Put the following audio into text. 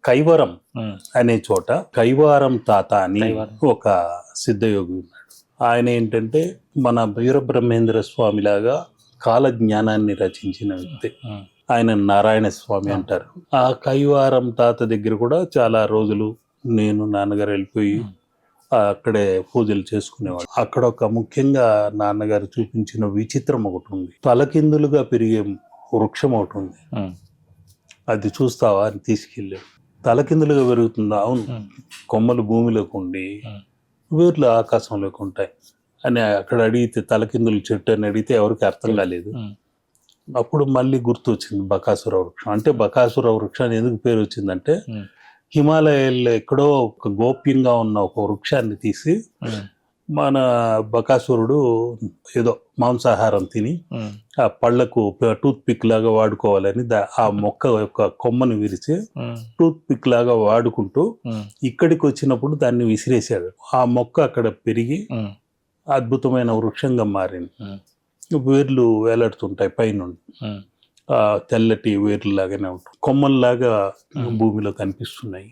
కైవరం అనే చోట కైవారం తాత అని ఒక సిద్ధయోగి ఉన్నాడు. ఆయన ఏంటంటే మన వీరబ్రహ్మేంద్ర స్వామి లాగా కాల జ్ఞానాన్ని రచించిన వ్యక్తి. ఆయన నారాయణ స్వామి అంటారు. ఆ కైవారం తాత దగ్గర కూడా చాలా రోజులు నేను నాన్నగారు వెళ్ళిపోయి అక్కడే పూజలు చేసుకునేవాడు. అక్కడ ఒక ముఖ్యంగా నాన్నగారు చూపించిన విచిత్రం ఒకటి ఉంది. తలకిందులుగా పెరిగే వృక్షం ఒకటి ఉంది. అది చూస్తావా అని తీసుకెళ్ళాడు. తలకిందులుగా పెరుగుతుందా? అవును. కొమ్మలు భూమిలోకి ఉండి వేర్లు ఆకాశంలోకి ఉంటాయి అని అక్కడ అడిగితే, తలకిందులు చెట్టు అని అడిగితే ఎవరికి అర్థం కాలేదు. అప్పుడు మళ్ళీ గుర్తు వచ్చింది బకాసుర వృక్షం. అంటే బకాసుర వృక్షాన్ని ఎందుకు పేరు వచ్చిందంటే, హిమాలయాల్లో ఎక్కడో ఒక గోప్యంగా ఉన్న ఒక వృక్షాన్ని తీసి మన బకాసురుడు ఏదో మాంసాహారం తిని ఆ పళ్లకు టూత్ పిక్ లాగా వాడుకోవాలని ఆ మొక్క యొక్క కొమ్మను విరిచి టూత్ పిక్ లాగా వాడుకుంటూ ఇక్కడికి వచ్చినప్పుడు దాన్ని విసిరేశాడు. ఆ మొక్క అక్కడ పెరిగి అద్భుతమైన వృక్షంగా మారింది. వేర్లు వేలాడుతుంటాయి పైనుండి, తెల్లటి వేర్లు లాగానే ఉంటాయి, కొమ్మల్లాగా భూమిలో కనిపిస్తున్నాయి.